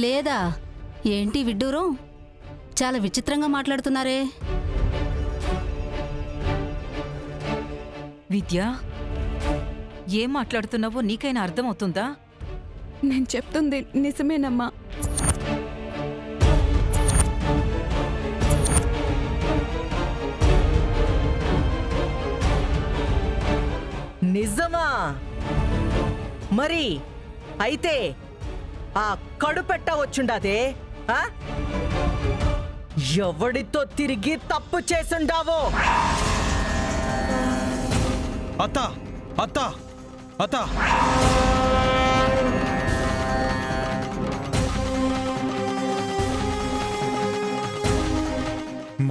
లేదా ఏంటి విడ్డూరం? చాలా విచిత్రంగా మాట్లాడుతున్నారే. విద్య, ఏం మాట్లాడుతున్నావో నీకైనా అర్థమవుతుందా? నేను చెప్తుంది నిజమేనమ్మా. నిజమా? మరి అయితే ఆ కడుపెట్ట వచ్చుండాదే? ఎవడితో తిరిగి తప్పు చేసుండావో? అత్త అత్త అత్త,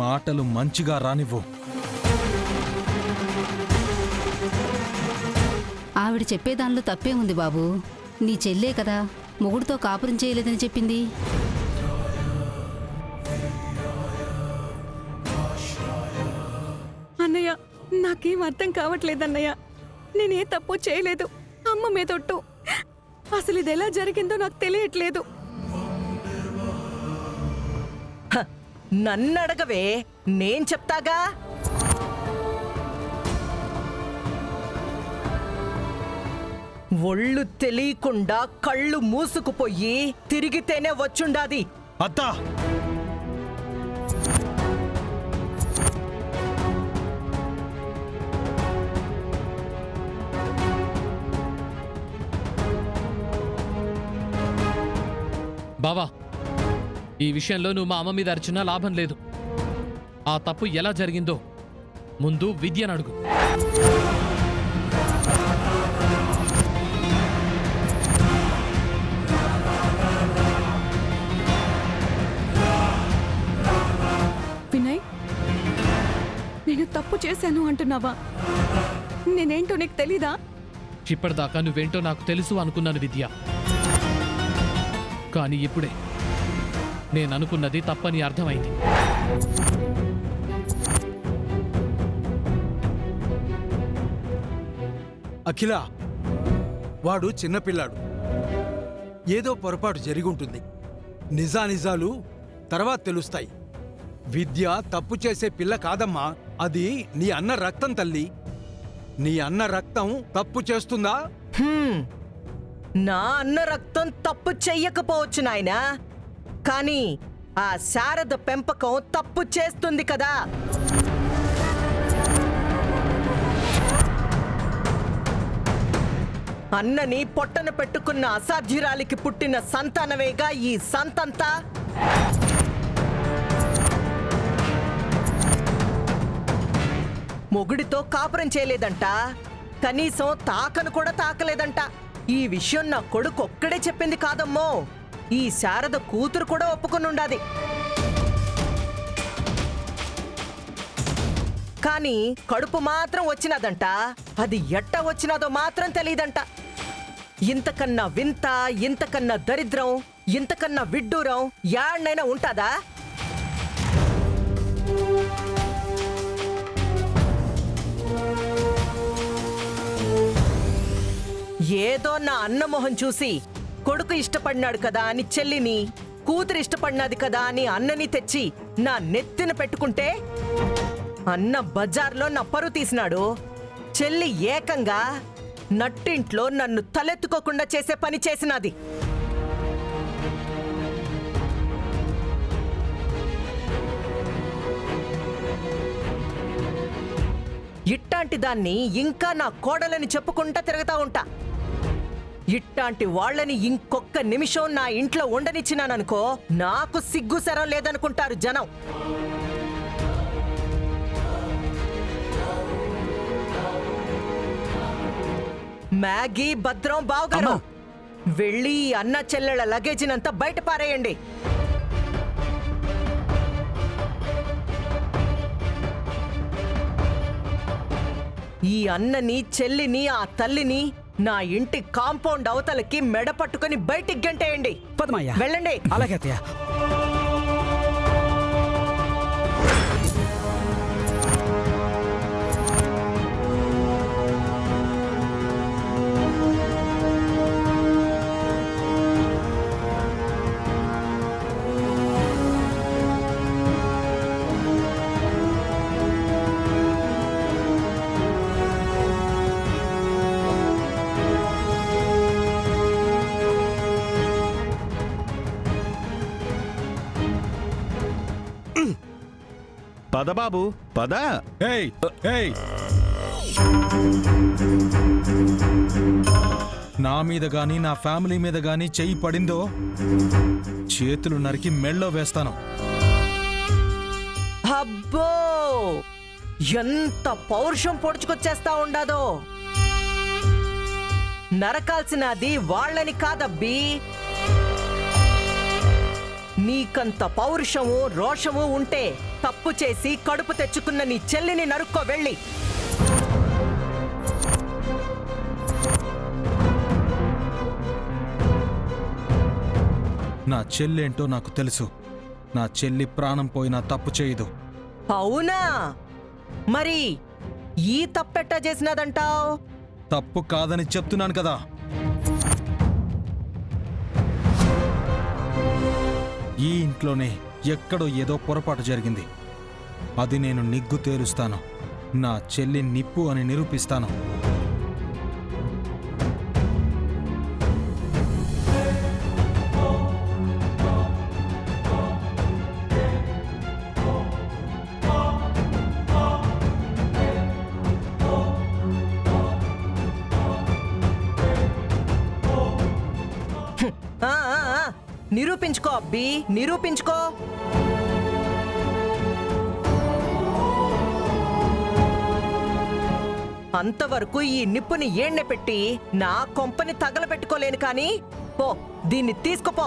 మాటలు మంచిగా రానివ్వు. ఆవిడ చెప్పేదానిలో తప్పే ఉంది బాబు. నీ చెల్లే కదా మొగుడితో కాపురం చేయలేదని చెప్పింది. అన్నయ్య, నాకేం అర్థం కావట్లేదన్నయ్య. నేనే తప్పు చేయలేదు. అమ్మ మీదొట్టు. అసలు ఇది ఎలా జరిగిందో నాకు తెలియట్లేదు. నన్నడగవే, నేను చెప్తాగా. ఒళ్ళు తెలియకుండా కళ్ళు మూసుకుపోయి తిరిగితేనే వచ్చుండాది. అత్తా, బావా, ఈ విషయంలో నువ్వు మా అమ్మ మీద అరిచినా లాభం లేదు. ఆ తప్పు ఎలా జరిగిందో ముందు విద్యను అడుగు. వినయ్, నేను తప్పు చేశాను అంటున్నావా? నేనేంటో నీకు తెలీదా? ఇప్పటిదాకా నువ్వేంటో నాకు తెలుసు అనుకున్నాను విద్య. కానీ ఇప్పుడే నేననుకున్నది తప్పని అర్థమైంది. అఖిల, వాడు చిన్నపిల్లాడు. ఏదో పొరపాటు జరిగుంటుంది. నిజానిజాలు తర్వాత తెలుస్తాయి. విద్య తప్పు చేసే పిల్ల కాదమ్మా. అది నీ అన్న రక్తం తల్లి. నీ అన్న రక్తం తప్పు చేస్తుందా? నా అన్న రక్తం తప్పు చెయ్యకపోవచ్చు నాయనా, కానీ ఆ శారద పెంపకం తప్పు చేస్తుంది కదా. అన్నని పొట్టన పెట్టుకున్న అసాధ్యురాలికి పుట్టిన సంతానమేగా ఈ సంతంతా. మొగుడితో కాపురం చేయలేదంట, కనీసం తాకను కూడా తాకలేదంట. ఈ విషయం నా కొడుకు ఒక్కడే చెప్పింది కాదమ్మో, ఈ శారద కూతురు కూడా ఒప్పుకునుండాది. కానీ కడుపు మాత్రం వచ్చినదంట. అది ఎట్ట వచ్చినదో మాత్రం తెలియదంట. ఇంతకన్నా వింత, ఇంతకన్నా దరిద్రం, ఇంతకన్నా విడ్డూరం యాడ్నైనా ఉంటాదా? ఏదో నా అన్నమోహం చూసి కొడుకు ఇష్టపడినాడు కదా అని చెల్లిని, కూతురు ఇష్టపడినది కదా అని అన్నని తెచ్చి నా నెత్తిన పెట్టుకుంటే అన్న బజార్లో నా పరువు తీసినాడు. చెల్లి ఏకంగా నట్టింట్లో నన్ను తలెత్తుకోకుండా చేసే పని చేసినది. ఇట్టాంటి దాన్ని ఇంకా నా కోడలని చెప్పుకుంటా తిరుగుతా ఉంటా. ఇట్టాంటి వాళ్లని ఇంకొక్క నిమిషం నా ఇంట్లో ఉండనిచ్చినాననుకో, నాకు సిగ్గు శరం లేదనుకుంటారు జనం. మ్యాగీ, భద్రం, బావగారు వెళ్ళి అన్న చెల్లెళ్ళ లగేజినంతా బయట పారేయండి. ఈ అన్నని, చెల్లిని, ఆ తల్లిని నా ఇంటి కాంపౌండ్ అవతలకి మెడ పట్టుకుని బయటికి గంటేయండి. వెళ్ళండి. అలాగే అత్తయ్య. పద బాబు పద. ఏయ్ ఏయ్ నా మీద గాని నా ఫ్యామిలీ మీద గాని చెయ్యి పడిందో చేతులు నరికి మెళ్ళో వేస్తాను. అబ్బో ఎంత పౌరుషం పొడుచుకొచ్చేస్తా ఉండాదో. నరకాల్సినది వాళ్ళని కాదబ్బి. నీకంత పౌరుషము రోషము ఉంటే తప్పు చేసి కడుపు తెచ్చుకున్న నీ చెల్లిని నరుక్కో వెళ్ళి. నా చెల్లేంటో నాకు తెలుసు. నా చెల్లి ప్రాణం పోయినా తప్పు చేయదు. అవునా? మరి ఈ తప్పెట్టా చేసినదంటావ్? తప్పు కాదని చెప్తున్నాను కదా. ఈ ఇంట్లోనే ఎక్కడో ఏదో పొరపాటు జరిగింది. అది నేను నిగ్గు తేలుస్తాను. నా చెల్లి నిప్పు అని నిరూపిస్తాను. నిరూపించుకో అబ్బి, నిరూపించుకో. అంతవరకు ఈ నిప్పుని ఏణ్ణె పెట్టి నా కొంపని తగలబెట్టుకోలేను కానీ పో, దీన్ని తీసుకుపో.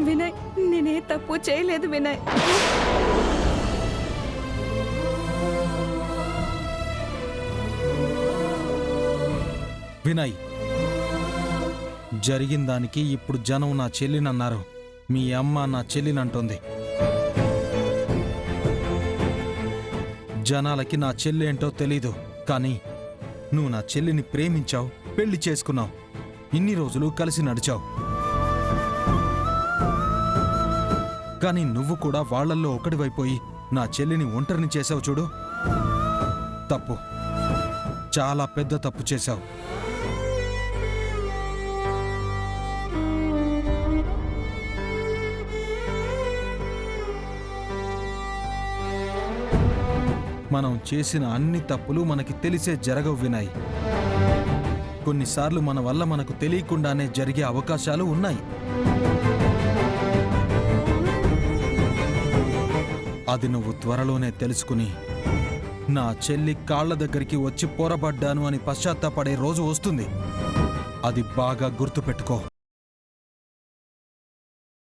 వినయ్, నేనే తప్పు చేయలేదు వినయ్. వినయ్, జరిగిన దానికి ఇప్పుడు జనం నా చెల్లినన్నారు. మీ అమ్మ నా చెల్లినంటుంది. జనాలకి నా చెల్లి ఏంటో తెలీదు. కానీ నువ్వు నా చెల్లిని ప్రేమించావు, పెళ్లి చేసుకున్నావు, ఇన్ని రోజులు కలిసి నడిచావు. కానీ నువ్వు కూడా వాళ్లల్లో ఒకటివైపోయి నా చెల్లిని ఒంటరిని చేసావు చూడు. తప్పు, చాలా పెద్ద తప్పు చేశావు. మనం చేసిన అన్ని తప్పులు మనకి తెలిసే జరగవు వినాయ్. కొన్నిసార్లు మన వల్ల మనకు తెలియకుండానే జరిగే అవకాశాలు ఉన్నాయి. అది నువ్వు త్వరలోనే తెలుసుకుని నా చెల్లి కాళ్ల దగ్గరికి వచ్చి పోరబడ్డాను అని పశ్చాత్తాపడే రోజు వస్తుంది. అది బాగా గుర్తుపెట్టుకో.